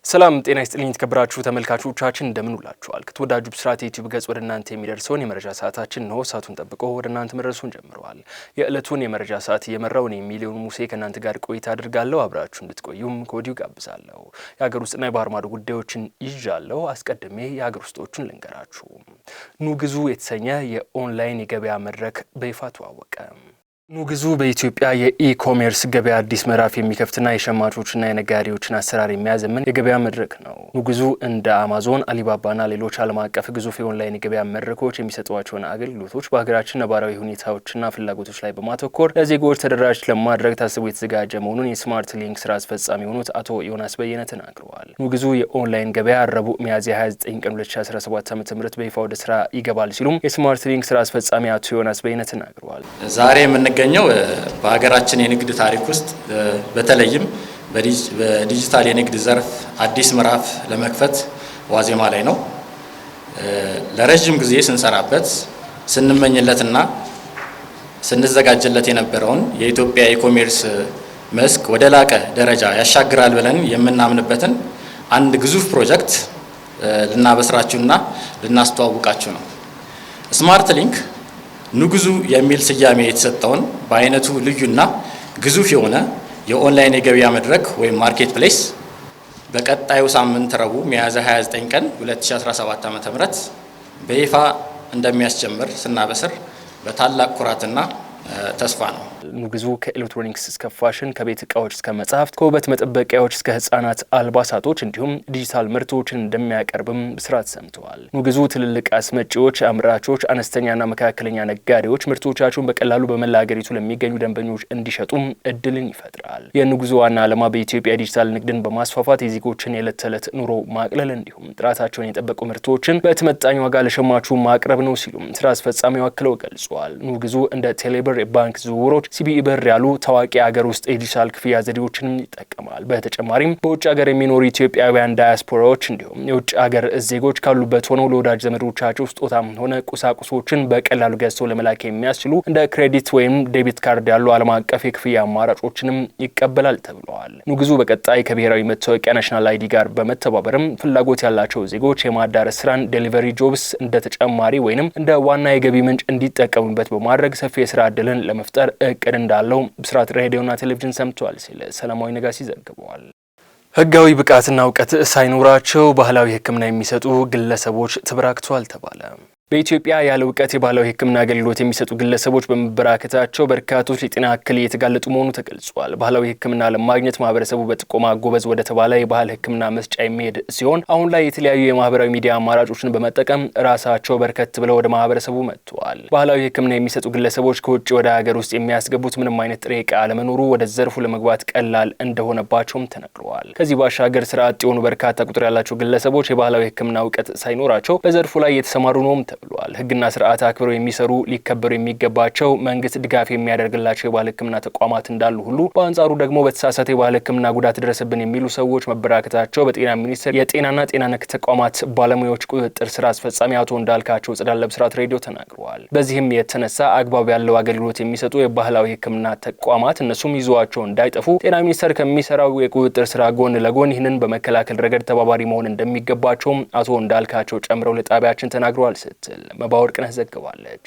ሰላም ጤና ይስጥልኝ ተከብራችሁ ተመልካቾቻችን እንደምን ውላችኋል? ከተወዳጁ ብስራት ዩቲዩብ ገጽ ወደ እናንተ የሚደርሰውን የመረጃ ሰዓታችን ነው። ሰዓቱን ጠብቆ ወደ እናንተ መድረሱን ጀምሯል። የዕለቱን የመረጃ ሰዓት እየመራው ነው ሚሊዮን ሙሴ ከእናንተ ጋር ቆይታ አድርጋለሁ። አብራችሁ እንድትቆዩም ከወዲሁ ጋብዛለሁ። የሀገር ውስጥና የባህር ማዶ ጉዳዮችን ይዣለሁ። አስቀድሜ የሀገር ውስጦቹን ልንገራችሁ። ኑግዙ የተሰኘ የኦንላይን የገበያ መድረክ በይፋ ተዋወቀ። ኑግዙ በኢትዮጵያ የኢኮሜርስ ገበያ አዲስ ምዕራፍ የሚከፍትና የሸማቾችና የነጋዴዎችን አሰራር የሚያዘምን የገበያ መድረክ ነው። ኑግዙ እንደ አማዞን፣ አሊባባና ሌሎች ዓለም አቀፍ ግዙፍ የኦንላይን የገበያ መድረኮች የሚሰጧቸውን አገልግሎቶች በሀገራችን ነባራዊ ሁኔታዎችና ፍላጎቶች ላይ በማተኮር ለዜጎች ተደራሽ ለማድረግ ታስቦ የተዘጋጀ መሆኑን የስማርት ሊንክ ስራ አስፈጻሚ የሆኑት አቶ ዮናስ በየነ ተናግረዋል። ኑግዙ የኦንላይን ገበያ ረቡዕ ሚያዝያ 29 ቀን 2017 ዓ.ም በይፋ ወደ ስራ ይገባል ሲሉም የስማርት ሊንክ ስራ አስፈጻሚ አቶ ዮናስ በየነ ተናግረዋል። ዛሬ ገኘው በሀገራችን የንግድ ታሪክ ውስጥ በተለይም በዲጂታል የንግድ ዘርፍ አዲስ ምዕራፍ ለመክፈት ዋዜማ ላይ ነው። ለረጅም ጊዜ ስንሰራበት ስንመኝለትና ስንዘጋጅለት የነበረውን የኢትዮጵያ ኢኮሜርስ መስክ ወደ ላቀ ደረጃ ያሻግራል ብለን የምናምንበትን አንድ ግዙፍ ፕሮጀክት ልናበስራችሁና ልናስተዋውቃችሁ ነው። ስማርት ሊንክ ኑግዙ የሚል ስያሜ የተሰጠውን በአይነቱ ልዩና ግዙፍ የሆነ የኦንላይን የገበያ መድረክ ወይም ማርኬት ፕሌስ በቀጣዩ ሳምንት ረቡዕ ሚያዝያ 29 ቀን 2017 ዓ.ም በይፋ እንደሚያስጀምር ስናበስር በታላቅ ኩራትና ተስፋ ነው። ኑግዙ ከኤሌክትሮኒክስ እስከ ፋሽን፣ ከቤት እቃዎች እስከ መጽሐፍት፣ ከውበት መጠበቂያዎች እስከ ህጻናት አልባሳቶች እንዲሁም ዲጂታል ምርቶችን እንደሚያቀርብም ብስራት ሰምተዋል። ኑግዙ ትልልቅ አስመጪዎች፣ አምራቾች፣ አነስተኛና መካከለኛ ነጋዴዎች ምርቶቻቸውን በቀላሉ በመላ ሀገሪቱ ለሚገኙ ደንበኞች እንዲሸጡም እድልን ይፈጥራል። የኑግዙ ዋና ዓላማ በኢትዮጵያ ዲጂታል ንግድን በማስፋፋት የዜጎችን የዕለት ተዕለት ኑሮ ማቅለል እንዲሁም ጥራታቸውን የጠበቁ ምርቶችን በተመጣጣኝ ዋጋ ለሸማቹ ማቅረብ ነው ሲሉም ስራ አስፈጻሚው አክለው ገልጸዋል። ኑግዙ እንደ ቴሌብር የባንክ ዝውውሮች፣ ሲቢኢ ብር ያሉ ታዋቂ ሀገር ውስጥ የዲጂታል ክፍያ ዘዴዎችን ይጠቀማል። በተጨማሪም በውጭ ሀገር የሚኖሩ ኢትዮጵያውያን ዳያስፖራዎች እንዲሁም የውጭ ሀገር ዜጎች ካሉበት ሆነው ለወዳጅ ዘመዶቻቸው ስጦታም ሆነ ቁሳቁሶችን በቀላሉ ገዝተው ለመላክ የሚያስችሉ እንደ ክሬዲት ወይም ዴቢት ካርድ ያሉ ዓለም አቀፍ የክፍያ አማራጮችንም ይቀበላል ተብለዋል። ኑግዙ በቀጣይ ከብሔራዊ መታወቂያ ናሽናል አይዲ ጋር በመተባበርም ፍላጎት ያላቸው ዜጎች የማዳረስ ስራን ዴሊቨሪ ጆብስ እንደ ተጨማሪ ወይንም እንደ ዋና የገቢ ምንጭ እንዲጠቀሙበት በማድረግ ሰፊ የስራ ዕድልን ለመፍጠር እቅድ እንዳለው ብስራት ሬዲዮና ቴሌቪዥን ሰምቷል ሲል ሰላማዊ ነጋሲ ዘግበዋል። ህጋዊ ብቃትና እውቀት ሳይኖራቸው ባህላዊ ሕክምና የሚሰጡ ግለሰቦች ተበራክተዋል ተባለ። በኢትዮጵያ ያለ እውቀት የባህላዊ ሕክምና አገልግሎት የሚሰጡ ግለሰቦች በመበራከታቸው በርካቶች የጤና እክል እየተጋለጡ መሆኑ ተገልጿል። ባህላዊ ሕክምና ለማግኘት ማህበረሰቡ በጥቆማ ጎበዝ ወደ ተባለ የባህል ሕክምና መስጫ የሚሄድ ሲሆን አሁን ላይ የተለያዩ የማህበራዊ ሚዲያ አማራጮችን በመጠቀም ራሳቸው በርከት ብለው ወደ ማህበረሰቡ መጥተዋል። ባህላዊ ሕክምና የሚሰጡ ግለሰቦች ከውጭ ወደ ሀገር ውስጥ የሚያስገቡት ምንም አይነት ጥሬ ዕቃ አለመኖሩ ወደ ዘርፉ ለመግባት ቀላል እንደሆነባቸውም ተነግረዋል። ከዚህ ባሻገር ስራ አጥ የሆኑ በርካታ ቁጥር ያላቸው ግለሰቦች የባህላዊ ሕክምና እውቀት ሳይኖራቸው በዘርፉ ላይ የተሰማሩ ነው ተብሏል። ህግና ስርዓት አክብረው የሚሰሩ ሊከበሩ የሚገባቸው መንግስት ድጋፍ የሚያደርግላቸው የባህል ህክምና ተቋማት እንዳሉ ሁሉ በአንጻሩ ደግሞ በተሳሳተ የባህል ህክምና ጉዳት ደረሰብን የሚሉ ሰዎች መበራከታቸው በጤና ሚኒስቴር የጤናና ጤና ነክ ተቋማት ባለሙያዎች ቁጥጥር ስራ አስፈጻሚ አቶ እንዳልካቸው ጽዳለ ለብስራት ሬዲዮ ተናግረዋል። በዚህም የተነሳ አግባብ ያለው አገልግሎት የሚሰጡ የባህላዊ ህክምና ተቋማት እነሱም ይዘዋቸው እንዳይጠፉ ጤና ሚኒስቴር ከሚሰራው የቁጥጥር ስራ ጎን ለጎን ይህንን በመከላከል ረገድ ተባባሪ መሆን እንደሚገባቸውም አቶ እንዳልካቸው ጨምረው ለጣቢያችን ተናግረዋል ስትል መባወርቅነህ ዘግባለች።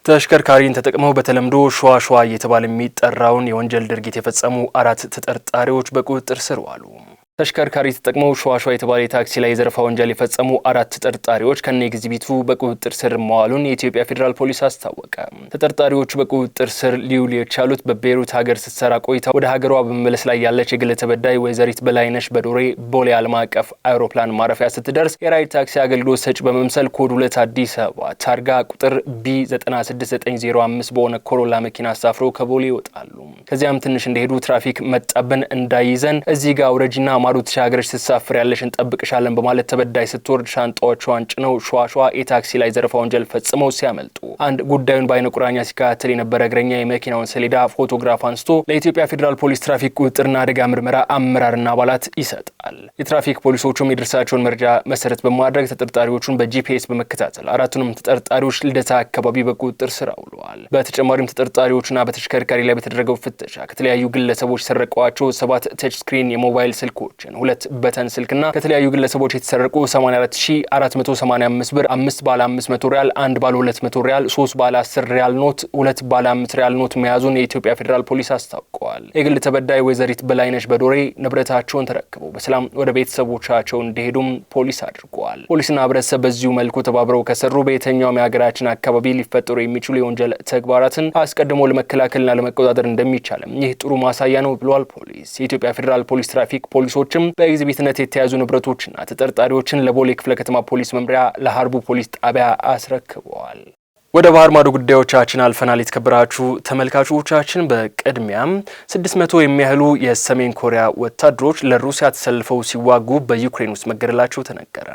ተሽከርካሪን ተጠቅመው በተለምዶ ሸዋሸዋ እየተባለ የሚጠራውን የወንጀል ድርጊት የፈጸሙ 4 ተጠርጣሪዎች በቁጥጥር ስር ዋሉ። ተሽከርካሪ ተጠቅመው ሸዋሸዋ የተባለ የታክሲ ላይ የዘረፋ ወንጀል የፈጸሙ 4 ተጠርጣሪዎች ከነ ኤግዚቢቱ በቁጥጥር ስር መዋሉን የኢትዮጵያ ፌዴራል ፖሊስ አስታወቀ። ተጠርጣሪዎቹ በቁጥጥር ስር ሊውሉ የቻሉት በቤይሩት ሀገር ስትሰራ ቆይታ ወደ ሀገሯ በመመለስ ላይ ያለች የግል ተበዳይ ወይዘሪት በላይነሽ በዶሬ ቦሌ ዓለም አቀፍ አውሮፕላን ማረፊያ ስትደርስ የራይድ ታክሲ አገልግሎት ሰጪ በመምሰል ኮድ 2 አዲስ አበባ ታርጋ ቁጥር B96905 በሆነ ኮሮላ መኪና አሳፍረው ከቦሌ ይወጣሉ። ከዚያም ትንሽ እንደሄዱ ትራፊክ መጣብን እንዳይዘን እዚህ ጋር አውረጂና ማዶ ተሻገረሽ ተሳፍር ያለሽን ጠብቅሻለን በማለት ተበዳይ ስትወርድ ሻንጣዎቿን ጭነው ሸዋሸዋ የታክሲ ላይ ዘረፋ ወንጀል ፈጽመው ሲያመልጡ አንድ ጉዳዩን በአይነ ቁራኛ ሲከታተል የነበረ እግረኛ የመኪናውን ሰሌዳ ፎቶግራፍ አንስቶ ለኢትዮጵያ ፌዴራል ፖሊስ ትራፊክ ቁጥጥርና አደጋ ምርመራ አመራርና አባላት ይሰጣል። የትራፊክ ፖሊሶቹም የድርሳቸውን መረጃ መሰረት በማድረግ ተጠርጣሪዎቹን በጂፒኤስ በመከታተል 4ቱንም ተጠርጣሪዎች ልደታ አካባቢ በቁጥጥር ስር አውለዋል። በተጨማሪም ተጠርጣሪዎቹና በተሽከርካሪ ላይ በተደረገው ፍተሻ ከተለያዩ ግለሰቦች ሰረቀዋቸው 7 ተች ስክሪን የሞባይል ስልኮች ስልኮችን፣ 2 በተን ስልክና ከተለያዩ ግለሰቦች የተሰረቁ 84485 ብር፣ 5 ባለ 500 ሪያል፣ 1 ባለ 200 ሪያል፣ 3 ባለ 10 ሪያል ኖት፣ 2 ባለ 5 ሪያል ኖት መያዙን የኢትዮጵያ ፌዴራል ፖሊስ አስታውቋል። የግል ተበዳይ ወይዘሪት በላይነሽ በዶሬ ንብረታቸውን ተረክበው በሰላም ወደ ቤተሰቦቻቸው እንዲሄዱም ፖሊስ አድርጓል። ፖሊስና ህብረተሰብ በዚሁ መልኩ ተባብረው ከሰሩ በየትኛውም የሀገራችን አካባቢ ሊፈጠሩ የሚችሉ የወንጀል ተግባራትን አስቀድሞ ለመከላከልና ለመቆጣጠር እንደሚቻል ይህ ጥሩ ማሳያ ነው ብሏል ፖሊስ። የኢትዮጵያ ፌዴራል ፖሊስ ትራፊክ ፖሊሶችም በኤግዚቢትነት የተያዙ ንብረቶችና ተጠርጣሪዎችን ለቦሌ ክፍለ ከተማ ፖሊስ መምሪያ ለሀርቡ ፖሊስ ጣቢያ አስረክበዋል። ወደ ባህር ማዶ ጉዳዮቻችን አልፈናል። የተከበራችሁ ተመልካቾቻችን በቅድሚያም 600 የሚያህሉ የሰሜን ኮሪያ ወታደሮች ለሩሲያ ተሰልፈው ሲዋጉ በዩክሬን ውስጥ መገደላቸው ተነገረ።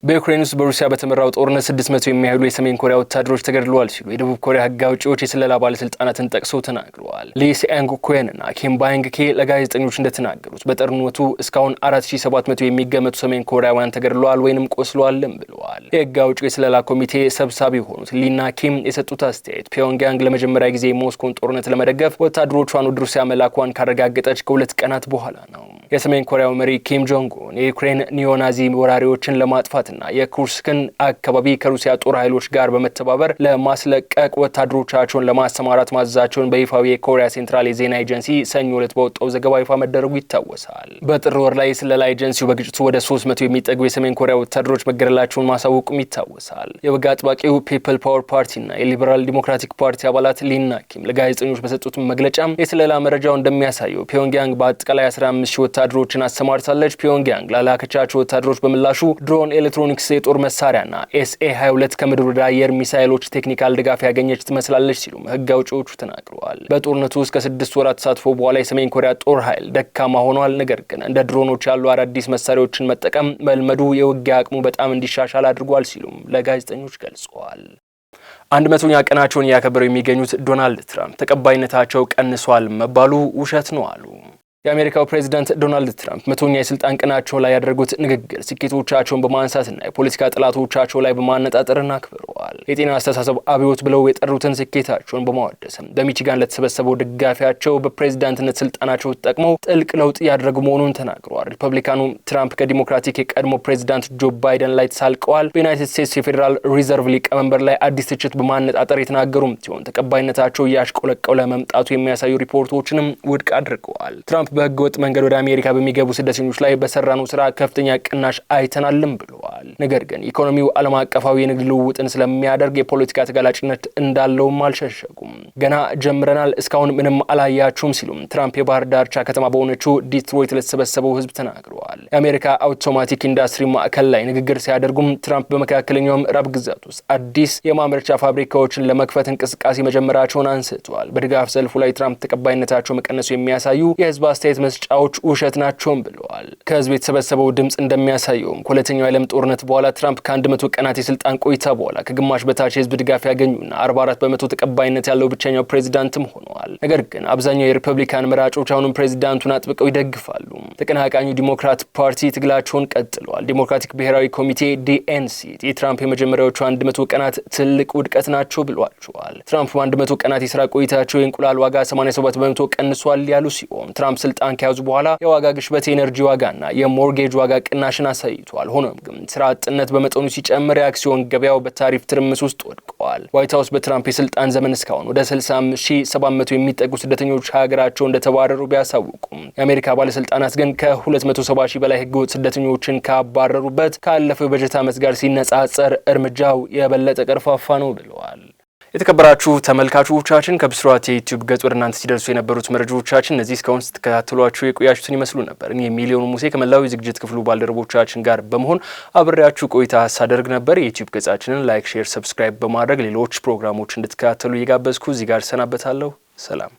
በዩክሬን ውስጥ በሩሲያ በተመራው ጦርነት 600 የሚያህሉ የሰሜን ኮሪያ ወታደሮች ተገድለዋል ሲሉ የደቡብ ኮሪያ ህግ አውጪዎች የስለላ ባለስልጣናትን ጠቅሰው ተናግረዋል። ሊ ሲአንግ-ኩዌን እና ኪም ባይንግ-ኬ ለጋዜጠኞች እንደተናገሩት በጦርነቱ እስካሁን 4700 የሚገመቱ ሰሜን ኮሪያውያን ተገድለዋል ወይንም ቆስለዋልም ብለዋል። የህግ አውጪው የስለላ ኮሚቴ ሰብሳቢ የሆኑት ሊና ኪም የሰጡት አስተያየት ፒዮንግያንግ ለመጀመሪያ ጊዜ የሞስኮን ጦርነት ለመደገፍ ወታደሮቿን ወደ ሩሲያ መላኳን ካረጋገጠች ከ2 ቀናት በኋላ ነው። የሰሜን ኮሪያው መሪ ኪም ጆንግ ኡን የዩክሬን ኒዮናዚ ወራሪዎችን ለማጥፋትና የኩርስክን አካባቢ ከሩሲያ ጦር ኃይሎች ጋር በመተባበር ለማስለቀቅ ወታደሮቻቸውን ለማሰማራት ማዘዛቸውን በይፋዊ የኮሪያ ሴንትራል የዜና ኤጀንሲ ሰኞ ዕለት በወጣው ዘገባ ይፋ መደረጉ ይታወሳል። በጥር ወር ላይ የስለላ ኤጀንሲው በግጭቱ ወደ 300 የሚጠጉ የሰሜን ኮሪያ ወታደሮች መገደላቸውን ማሳወቁም ይታወሳል። የወግ አጥባቂው ፒፕል ፓወር ፓርቲና የሊበራል ዲሞክራቲክ ፓርቲ አባላት ሊና ኪም ለጋዜጠኞች በሰጡት መግለጫም የስለላ መረጃው እንደሚያሳየው ፒዮንግያንግ በአጠቃላይ 15000 ወታደሮችን አሰማርታለች። ፒዮንግያንግ ላላከቻቸው ወታደሮች በምላሹ ድሮን፣ ኤሌክትሮኒክስ፣ የጦር መሳሪያና SA-22 ከምድር ወደ አየር ሚሳይሎች ቴክኒካል ድጋፍ ያገኘች ትመስላለች ሲሉም ህግ አውጪዎቹ ተናግረዋል። በጦርነቱ እስከ 6 ወራት ተሳትፎ በኋላ የሰሜን ኮሪያ ጦር ኃይል ደካማ ሆኗል። ነገር ግን እንደ ድሮኖች ያሉ አዳዲስ መሳሪያዎችን መጠቀም መልመዱ የውጊያ አቅሙ በጣም እንዲሻሻል አድርጓል ሲሉም ለጋዜጠኞች ገልጸዋል። 100ኛ ቀናቸውን እያከበሩ የሚገኙት ዶናልድ ትራምፕ ተቀባይነታቸው ቀንሷል መባሉ ውሸት ነው አሉ። የአሜሪካው ፕሬዝዳንት ዶናልድ ትራምፕ 100ኛ የስልጣን ቀናቸው ላይ ያደረጉት ንግግር ስኬቶቻቸውን በማንሳትና የፖለቲካ ጠላቶቻቸው ላይ በማነጣጠርና አክብረዋል። የጤና አስተሳሰብ አብዮት ብለው የጠሩትን ስኬታቸውን በማወደስም በሚቺጋን ለተሰበሰበው ደጋፊያቸው በፕሬዝዳንትነት ስልጣናቸው ተጠቅመው ጥልቅ ለውጥ ያደረጉ መሆኑን ተናግረዋል። ሪፐብሊካኑ ትራምፕ ከዲሞክራቲክ የቀድሞ ፕሬዝዳንት ጆ ባይደን ላይ ተሳልቀዋል። በዩናይትድ ስቴትስ የፌዴራል ሪዘርቭ ሊቀመንበር ላይ አዲስ ትችት በማነጣጠር የተናገሩም ሲሆን ተቀባይነታቸው እያሽቆለቀለ መምጣቱ የሚያሳዩ ሪፖርቶችንም ውድቅ አድርገዋል። ትራምፕ በህገ ወጥ መንገድ ወደ አሜሪካ በሚገቡ ስደተኞች ላይ በሰራነው ስራ ከፍተኛ ቅናሽ አይተናልም ብለዋል። ነገር ግን ኢኮኖሚው ዓለም አቀፋዊ የንግድ ልውውጥን ስለሚያደርግ የፖለቲካ ተጋላጭነት እንዳለውም አልሸሸጉም። ገና ጀምረናል፣ እስካሁን ምንም አላያችሁም ሲሉም ትራምፕ የባህር ዳርቻ ከተማ በሆነችው ዲትሮይት ለተሰበሰበው ህዝብ ተናግረዋል። የአሜሪካ አውቶማቲክ ኢንዱስትሪ ማዕከል ላይ ንግግር ሲያደርጉም ትራምፕ በመካከለኛው ምዕራብ ግዛት ውስጥ አዲስ የማምረቻ ፋብሪካዎችን ለመክፈት እንቅስቃሴ መጀመራቸውን አንስተዋል። በድጋፍ ሰልፉ ላይ ትራምፕ ተቀባይነታቸው መቀነሱ የሚያሳዩ የህዝብ አስተያየት መስጫዎች ውሸት ናቸውም ብለዋል። ከህዝብ የተሰበሰበው ድምጽ እንደሚያሳየውም ከሁለተኛው የዓለም ጦርነት በኋላ ትራምፕ ከ100 ቀናት የስልጣን ቆይታ በኋላ ከግማሽ በታች የህዝብ ድጋፍ ያገኙና 44% ተቀባይነት ያለው ብቸኛው ፕሬዝዳንትም ሆነዋል። ነገር ግን አብዛኛው የሪፐብሊካን መራጮች አሁንም ፕሬዝዳንቱን አጥብቀው ይደግፋሉ። ተቀናቃኙ ዲሞክራት ፓርቲ ትግላቸውን ቀጥለዋል። ዲሞክራቲክ ብሔራዊ ኮሚቴ DNC የትራምፕ የመጀመሪያዎቹ 100 ቀናት ትልቅ ውድቀት ናቸው ብሏቸዋል። ትራምፕ በ100 ቀናት የስራ ቆይታቸው የእንቁላል ዋጋ 87% ቀንሷል ያሉ ሲሆን ትራምፕ ስልጣን ከያዙ በኋላ የዋጋ ግሽበት፣ የኤነርጂ ዋጋና የሞርጌጅ ዋጋ ቅናሽን አሳይቷል። ሆኖም ግን ስራ አጥነት በመጠኑ ሲጨምር የአክሲዮን ገበያው በታሪፍ ትርምስ ውስጥ ወድቀዋል። ዋይት ሀውስ በትራምፕ የስልጣን ዘመን እስካሁን ወደ 65700 የሚጠጉ ስደተኞች ሀገራቸው እንደተባረሩ ቢያሳውቁም የአሜሪካ ባለስልጣናት ግን ከ270,000 በላይ ህገወጥ ስደተኞችን ካባረሩበት ካለፈው በጀት ዓመት ጋር ሲነጻጸር እርምጃው የበለጠ ቀርፋፋ ነው ብለዋል። የተከበራችሁ ተመልካቾቻችን ከብስራት የዩቲዩብ ገጽ ወደ እናንተ ሲደርሱ የነበሩት መረጃዎቻችን እነዚህ እስካሁን ስትከታተሏቸው የቆያችሁትን ይመስሉ ነበር። እኔ ሚሊዮኑ ሙሴ ከመላው የዝግጅት ክፍሉ ባልደረቦቻችን ጋር በመሆን አብሬያችሁ ቆይታ ሳደርግ ነበር። የዩቲዩብ ገጻችንን ላይክ፣ ሼር፣ ሰብስክራይብ በማድረግ ሌሎች ፕሮግራሞች እንድትከታተሉ እየጋበዝኩ እዚህ ጋር ሰናበታለሁ። ሰላም።